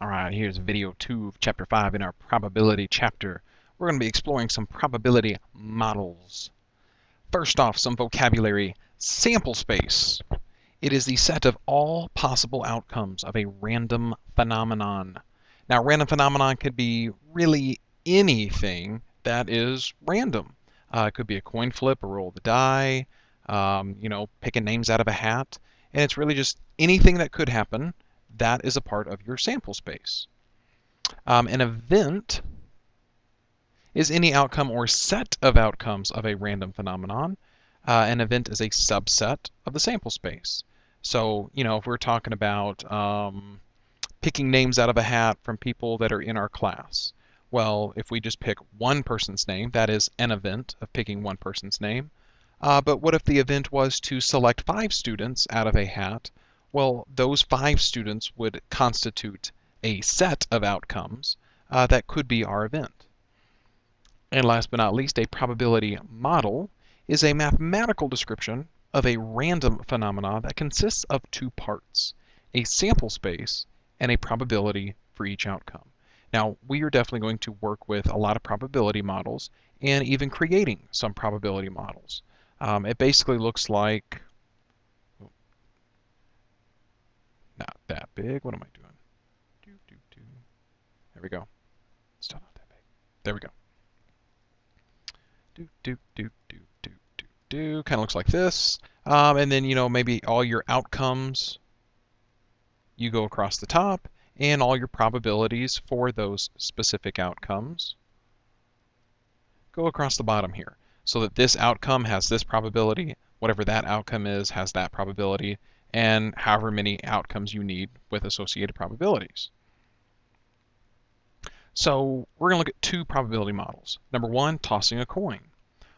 All right, here's video 2 of chapter 5 in our probability chapter. We're going to be exploring some probability models. First off, some vocabulary. Sample space. It is the set of all possible outcomes of a random phenomenon. Now, random phenomenon could be really anything that is random. It could be a coin flip, a roll of the die, picking names out of a hat. And it's really just anything that could happen that is a part of your sample space. An event is any outcome or set of outcomes of a random phenomenon. An event is a subset of the sample space. So, if we're talking about picking names out of a hat from people that are in our class, well, if we just pick one person's name, that is an event of picking one person's name. But what if the event was to select 5 students out of a hat? Well, those 5 students would constitute a set of outcomes that could be our event. And last but not least, a probability model is a mathematical description of a random phenomena that consists of 2 parts, a sample space and a probability for each outcome. Now, we are definitely going to work with a lot of probability models and even creating some probability models. It basically looks like, not that big. What am I doing? There we go. Still not that big. There we go. Kind of looks like this. And then, maybe all your outcomes, you go across the top, and all your probabilities for those specific outcomes go across the bottom here. So that this outcome has this probability, whatever that outcome is has that probability, and however many outcomes you need with associated probabilities. So we're going to look at 2 probability models. Number 1, tossing a coin.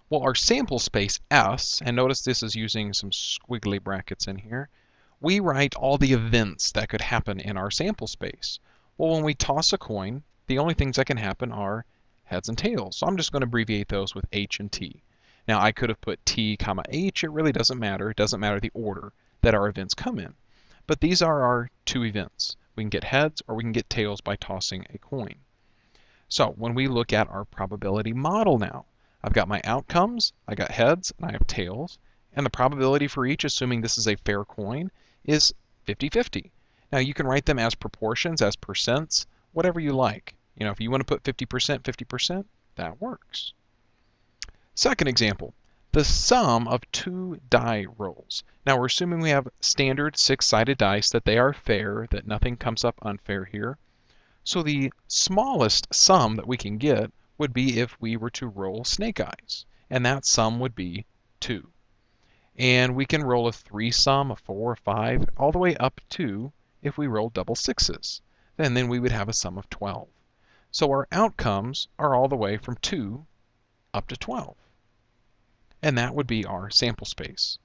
Well, our sample space S, and notice this is using some squiggly brackets in here, we write all the events that could happen in our sample space. Well, when we toss a coin, the only things that can happen are heads and tails. So I'm just going to abbreviate those with H and T. Now, I could have put T, H. It really doesn't matter. It doesn't matter the order that our events come in. But these are our 2 events. We can get heads or we can get tails by tossing a coin. So when we look at our probability model now, I've got my outcomes, I got heads, and I have tails. And the probability for each, assuming this is a fair coin, is 50-50. Now you can write them as proportions, as percents, whatever you like. If you want to put 50%, 50%, that works. Second example, the sum of 2 die rolls. Now we're assuming we have standard 6-sided dice, that they are fair, that nothing comes up unfair here. So the smallest sum that we can get would be if we were to roll snake eyes, and that sum would be 2. And we can roll a 3 sum, a 4, a 5, all the way up to if we roll double 6s. Then we would have a sum of 12. So our outcomes are all the way from 2 up to 12. And that would be our sample space.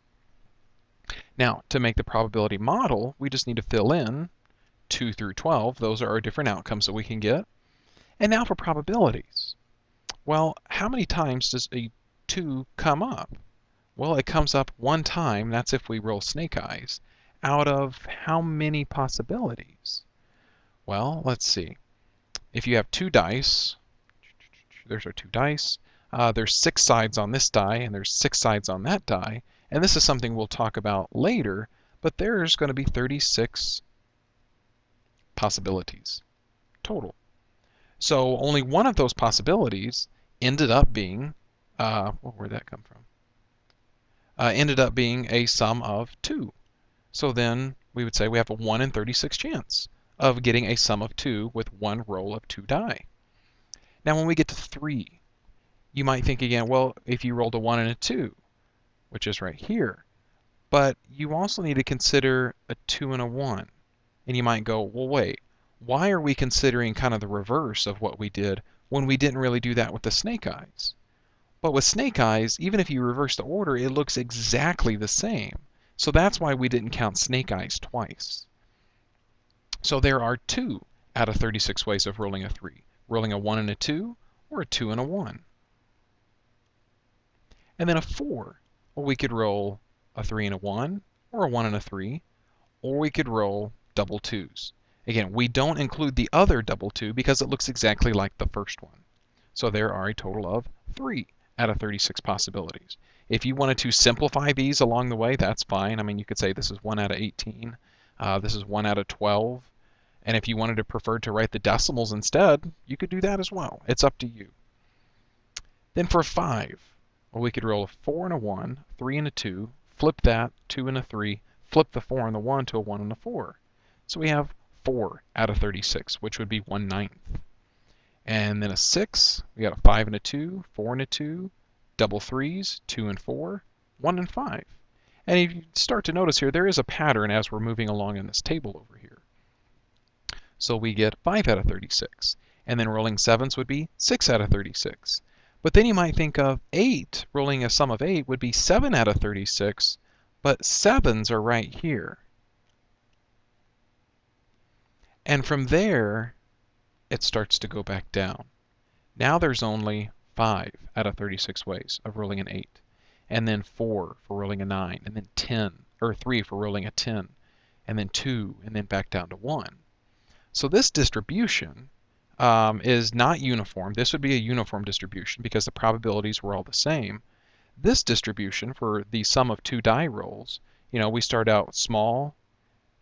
Now, to make the probability model, we just need to fill in 2 through 12. Those are our different outcomes that we can get. And now for probabilities. Well, how many times does a 2 come up? Well, it comes up 1 time, that's if we roll snake eyes, out of how many possibilities? Well, let's see. If you have 2 dice, there's our 2 dice, there's 6 sides on this die, and there's 6 sides on that die, and this is something we'll talk about later, but there's going to be 36 possibilities total. So only one of those possibilities ended up being, where'd that come from? Ended up being a sum of 2. So then we would say we have a 1 in 36 chance of getting a sum of 2 with 1 roll of 2 die. Now when we get to 3, you might think again, well, if you rolled a 1 and a 2, which is right here, but you also need to consider a 2 and a 1. And you might go, well, wait, why are we considering kind of the reverse of what we did when we didn't really do that with the snake eyes? But with snake eyes, even if you reverse the order, it looks exactly the same. So that's why we didn't count snake eyes twice. So there are 2 out of 36 ways of rolling a 3. Rolling a 1 and a 2, or a 2 and a 1. And then a 4. Well, we could roll a 3 and a 1, or a 1 and a 3, or we could roll double 2s. Again, we don't include the other double 2 because it looks exactly like the first one. So there are a total of 3 out of 36 possibilities. If you wanted to simplify these along the way, that's fine. I mean, you could say this is 1 out of 18, this is 1 out of 12, and if you wanted to prefer to write the decimals instead, you could do that as well. It's up to you. Then for 5, well, we could roll a 4 and a 1, 3 and a 2, flip that, 2 and a 3, flip the 4 and the 1 to a 1 and a 4. So we have 4 out of 36, which would be 1/9. And then a 6, we got a 5 and a 2, 4 and a 2, double 3s, 2 and 4, 1 and 5. And if you start to notice here, there is a pattern as we're moving along in this table over here. So we get 5 out of 36. And then rolling 7s would be 6 out of 36. But then you might think of 8, rolling a sum of 8 would be 7 out of 36, but 7s are right here. And from there, it starts to go back down. Now there's only 5 out of 36 ways of rolling an 8, and then 4 for rolling a 9, and then 10, or 3 for rolling a 10, and then 2, and then back down to 1. So this distribution is not uniform. This would be a uniform distribution because the probabilities were all the same. This distribution for the sum of 2 die rolls, we start out small,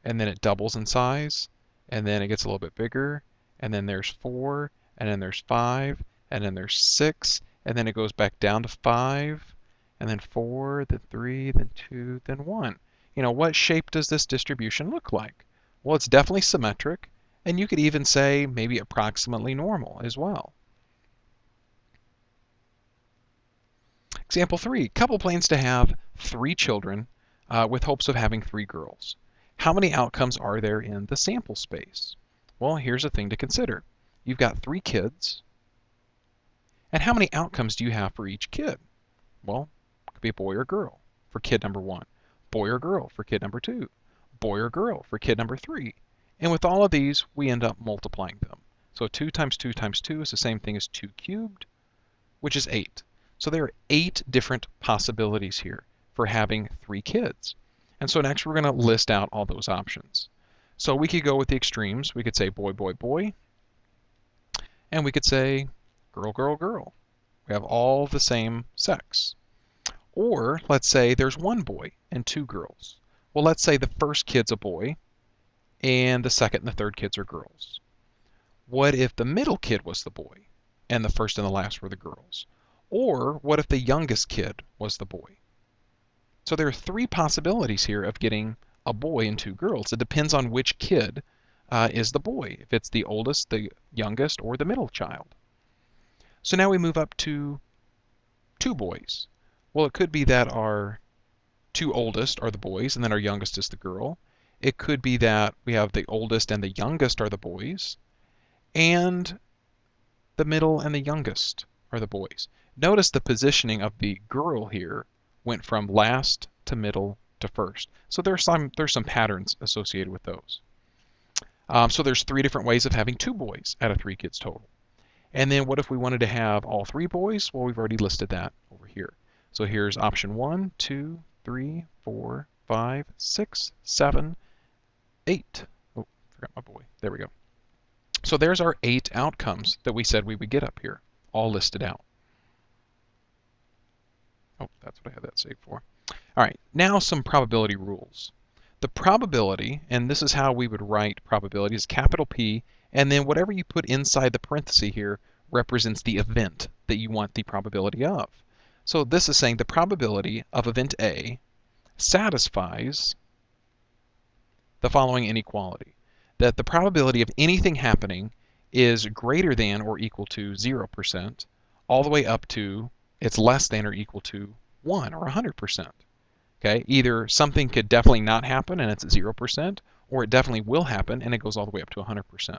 and then it doubles in size, and then it gets a little bit bigger, and then there's 4, and then there's 5, and then there's 6, and then it goes back down to 5, and then 4, then 3, then 2, then 1. What shape does this distribution look like? Well, it's definitely symmetric, and you could even say maybe approximately normal as well. Example 3, couple plans to have 3 children with hopes of having 3 girls. How many outcomes are there in the sample space? Well, here's a thing to consider. You've got 3 kids, and how many outcomes do you have for each kid? Well, it could be a boy or girl for kid number 1, boy or girl for kid number 2, boy or girl for kid number 3. And with all of these, we end up multiplying them. So 2 times 2 times 2 is the same thing as 2 cubed, which is 8. So there are 8 different possibilities here for having 3 kids. And so next we're going to list out all those options. So we could go with the extremes. We could say boy, boy, boy. And we could say girl, girl, girl. We have all the same sex. Or let's say there's 1 boy and 2 girls. Well, let's say the first kid's a boy and the second and the third kids are girls. What if the middle kid was the boy and the first and the last were the girls? Or what if the youngest kid was the boy? So there are 3 possibilities here of getting a boy and 2 girls. It depends on which kid is the boy, if it's the oldest, the youngest, or the middle child. So now we move up to 2 boys. Well, it could be that our 2 oldest are the boys and then our youngest is the girl. It could be that we have the oldest and the youngest are the boys, and the middle and the youngest are the boys. Notice the positioning of the girl here went from last to middle to first. So there's some patterns associated with those. So there's 3 different ways of having 2 boys out of 3 kids total. And then what if we wanted to have all 3 boys? Well, we've already listed that over here. So here's option 1, 2, 3, 4, 5, 6, 7, 8. Oh, forgot my boy. There we go. So there's our 8 outcomes that we said we would get up here, all listed out. Oh, that's what I had that saved for. All right, now some probability rules. The probability, and this is how we would write probability, is capital P, and then whatever you put inside the parenthesis here represents the event that you want the probability of. So this is saying the probability of event A satisfies the following inequality, that the probability of anything happening is greater than or equal to 0%, all the way up to it's less than or equal to 1 or 100%. Okay, either something could definitely not happen and it's at 0%, or it definitely will happen and it goes all the way up to 100%.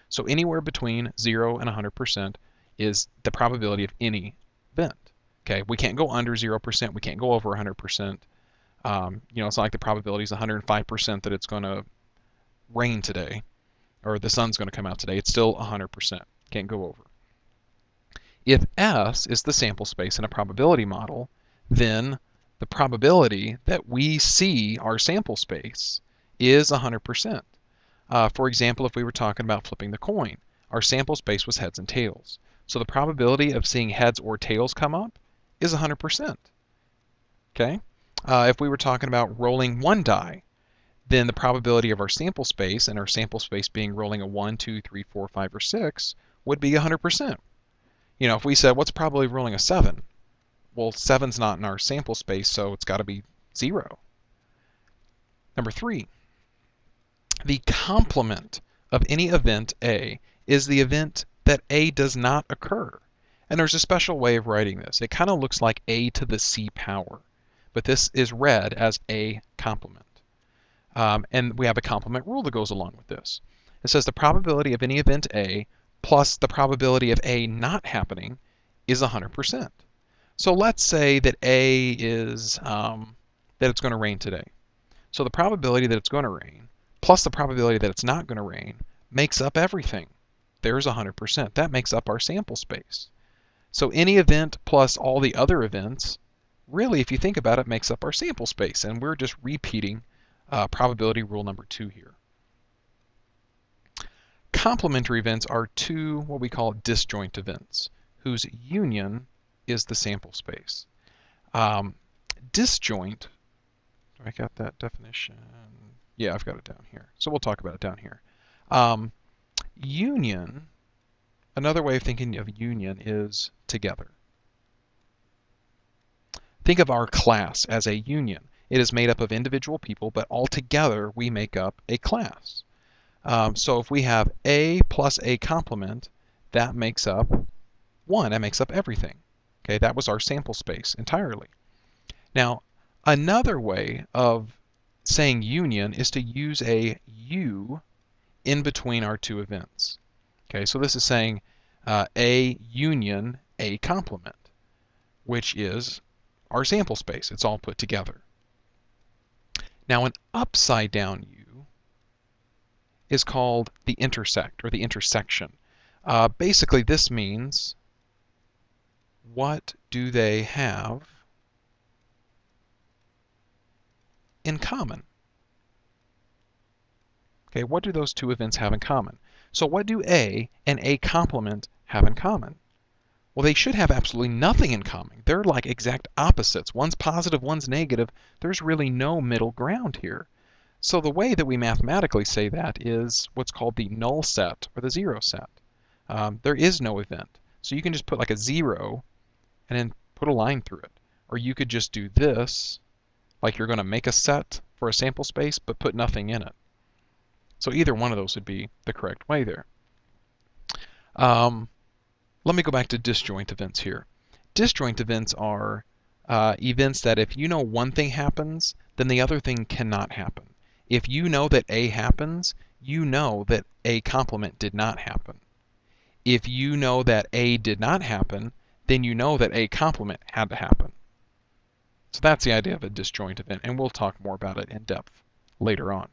So anywhere between 0 and 100% is the probability of any event. Okay, we can't go under 0%, we can't go over 100%. It's not like the probability is 105% that it's going to rain today or the sun's going to come out today. It's still 100%. Can't go over. If S is the sample space in a probability model, then the probability that we see our sample space is 100%. For example, if we were talking about flipping the coin, our sample space was heads and tails. So the probability of seeing heads or tails come up is 100%. Okay? If we were talking about rolling one die, then the probability of our sample space, and our sample space being rolling a 1, 2, 3, 4, 5, or 6, would be 100%. You know, if we said, what's the probability of rolling a 7? Well, 7's not in our sample space, so it's got to be 0. Number 3, the complement of any event A is the event that A does not occur. And there's a special way of writing this. It kind of looks like A to the C power, but this is read as A complement. And we have a complement rule that goes along with this. It says the probability of any event A plus the probability of A not happening is 100%. So let's say that A is that it's going to rain today. So the probability that it's going to rain plus the probability that it's not going to rain makes up everything. There's 100%. That makes up our sample space. So any event plus all the other events, really, if you think about it, makes up our sample space. And we're just repeating probability rule number 2 here. Complementary events are two what we call disjoint events, whose union is the sample space. Disjoint, I got that definition. Yeah, I've got it down here. So we'll talk about it down here. Union, another way of thinking of union is together. Think of our class as a union. It is made up of individual people, but all together we make up a class. So if we have A plus A complement, that makes up 1. That makes up everything. Okay, that was our sample space entirely. Now, another way of saying union is to use a U in between our two events. Okay, so this is saying A union A complement, which is our sample space. It's all put together. Now, an upside down U is called the intersect or the intersection. Basically, this means what do they have in common? Okay, what do those two events have in common? So what do A and A complement have in common? Well, they should have absolutely nothing in common. They're like exact opposites. One's positive, one's negative. There's really no middle ground here. So the way that we mathematically say that is what's called the null set or the 0 set. There is no event. So you can just put like a 0 and then put a line through it. Or you could just do this, like you're going to make a set for a sample space, but put nothing in it. So either one of those would be the correct way there. Let me go back to disjoint events here. Disjoint events are events that if you know one thing happens, then the other thing cannot happen. If you know that A happens, you know that A complement did not happen. If you know that A did not happen, then you know that A complement had to happen. So that's the idea of a disjoint event, and we'll talk more about it in depth later on.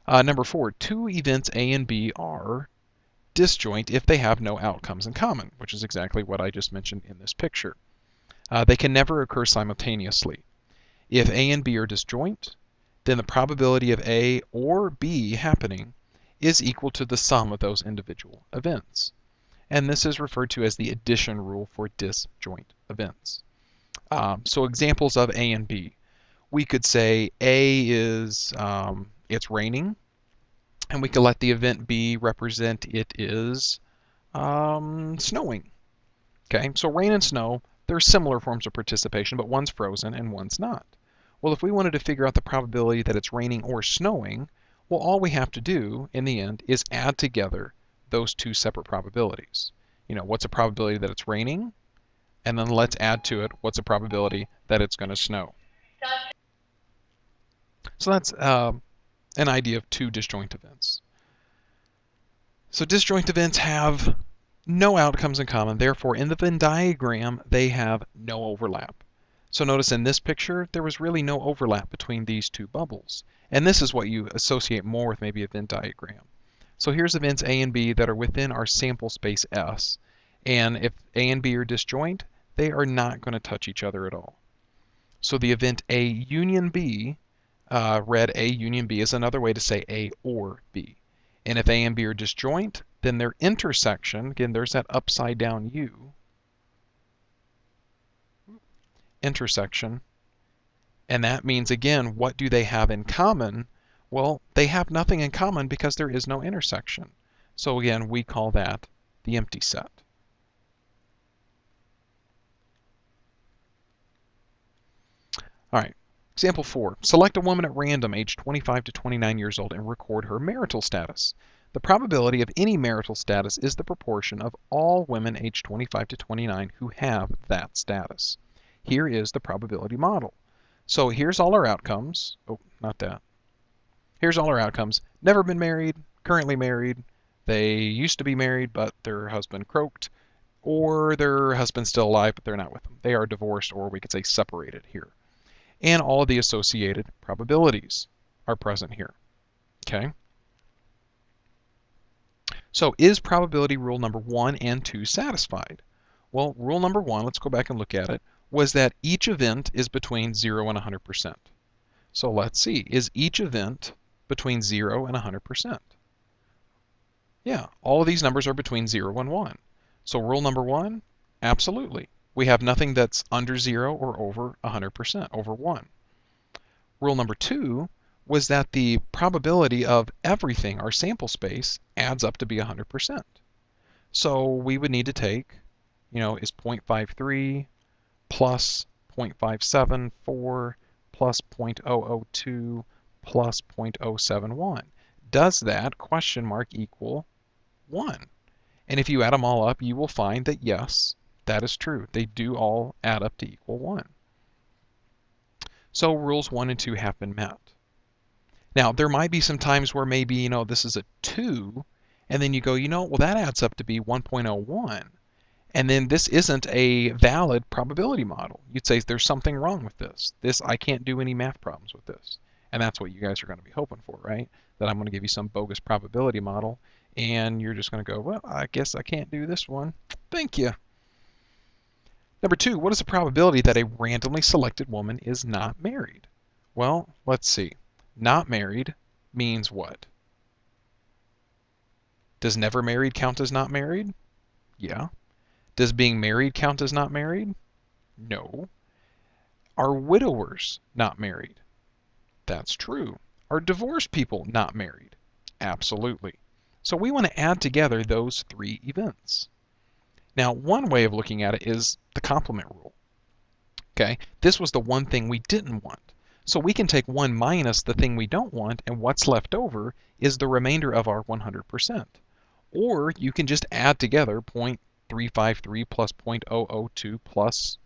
Number 4, two events A and B are disjoint if they have no outcomes in common, which is exactly what I just mentioned in this picture. They can never occur simultaneously. If A and B are disjoint, then the probability of A or B happening is equal to the sum of those individual events. And this is referred to as the addition rule for disjoint events. So examples of A and B. We could say A is it's raining, and we could let the event B represent it is snowing. Okay, so rain and snow, they're similar forms of participation, but one's frozen and one's not. Well, if we wanted to figure out the probability that it's raining or snowing, well, all we have to do in the end is add together those two separate probabilities. You know, what's the probability that it's raining? And then let's add to it what's the probability that it's going to snow. So that's an idea of two disjoint events. So disjoint events have no outcomes in common. Therefore, in the Venn diagram, they have no overlap. So notice in this picture, there was really no overlap between these two bubbles. And this is what you associate more with maybe a Venn diagram. So here's events A and B that are within our sample space S. And if A and B are disjoint, they are not going to touch each other at all. So the event A union B read A union B is another way to say A or B. And if A and B are disjoint, then their intersection, again, there's that upside down U, intersection, and that means, again, what do they have in common? Well, they have nothing in common because there is no intersection. So again, we call that the empty set. All right, example 4. Select a woman at random aged 25 to 29 years old and record her marital status. The probability of any marital status is the proportion of all women aged 25 to 29 who have that status. Here is the probability model. So here's all our outcomes. Oh, not that. Here's all our outcomes. Never been married, currently married, they used to be married but their husband croaked, or their husband's still alive but they're not with them. They are divorced, or we could say separated here. And all of the associated probabilities are present here. Okay? So is probability rule number 1 and 2 satisfied? Well, rule number 1, let's go back and look at it, was that each event is between 0 and 100%. So let's see, is each event between 0 and 100%? Yeah, all of these numbers are between 0 and 1. So rule number 1, absolutely. We have nothing that's under 0 or over 100%, over 1. Rule number 2 was that the probability of everything, our sample space, adds up to be 100%. So we would need to take, is 0.53 plus 0.574 plus 0.002 plus 0.071. Does that question mark equal 1? And if you add them all up, you will find that yes, that is true. They do all add up to equal 1. So rules 1 and 2 have been met. Now, there might be some times where maybe, this is a 2, and then you go, well, that adds up to be 1.01. And then this isn't a valid probability model. You'd say there's something wrong with this. I can't do any math problems with this. And that's what you guys are going to be hoping for, right? That I'm going to give you some bogus probability model, and you're just going to go, well, I guess I can't do this one. Thank you. Number 2, what is the probability that a randomly selected woman is not married? Well, let's see. Not married means what? Does never married count as not married? Yeah. Does being married count as not married? No. Are widowers not married? That's true. Are divorced people not married? Absolutely. So we want to add together those 3 events. Now, one way of looking at it is the complement rule. Okay, this was the one thing we didn't want. So we can take 1 minus the thing we don't want, and what's left over is the remainder of our 100%. Or you can just add together 0.353 plus 0.002 plus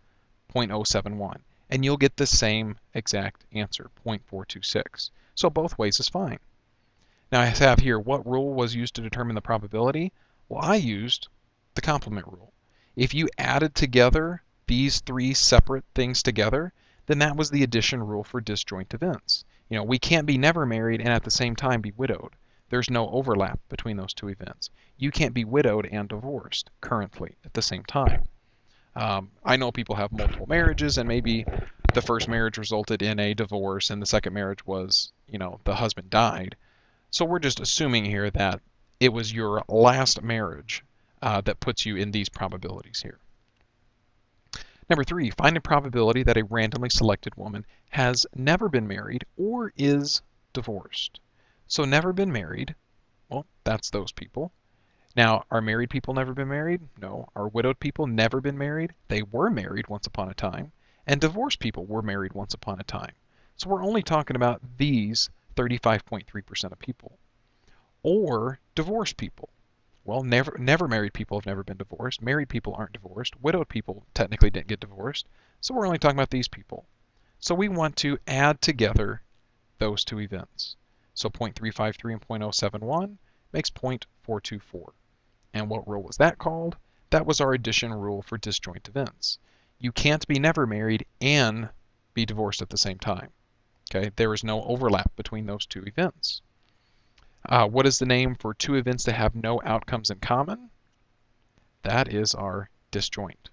0.071, and you'll get the same exact answer, 0.426. So both ways is fine. Now I have here, what rule was used to determine the probability? Well, I used the complement rule. If you added together these 3 separate things together, then that was the addition rule for disjoint events. We can't be never married and at the same time be widowed. There's no overlap between those 2 events. You can't be widowed and divorced currently at the same time. I know people have multiple marriages, and maybe the first marriage resulted in a divorce and the second marriage was, the husband died. So we're just assuming here that it was your last marriage that puts you in these probabilities here. Number 3, find a probability that a randomly selected woman has never been married or is divorced. So never been married, well, that's those people. Now, are married people never been married? No. Are widowed people never been married? They were married once upon a time. And divorced people were married once upon a time. So we're only talking about these 35.3% of people. Or divorced people. Well, never married people have never been divorced. Married people aren't divorced. Widowed people technically didn't get divorced. So we're only talking about these people. So we want to add together those 2 events. So 0.353 and 0.071 makes 0.424. And what rule was that called? That was our addition rule for disjoint events. You can't be never married and be divorced at the same time. Okay, there is no overlap between those 2 events. What is the name for 2 events that have no outcomes in common? That is our disjoint.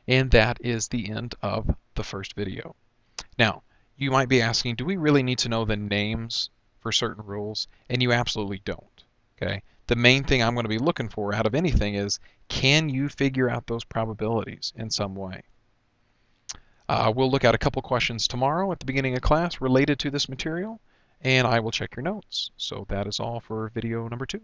And that is the end of the first video. Now, You might be asking, do we really need to know the names for certain rules? And you absolutely don't. Okay. The main thing I'm going to be looking for out of anything is, can you figure out those probabilities in some way? We'll look at a couple questions tomorrow at the beginning of class related to this material, and I will check your notes. So that is all for video number 2.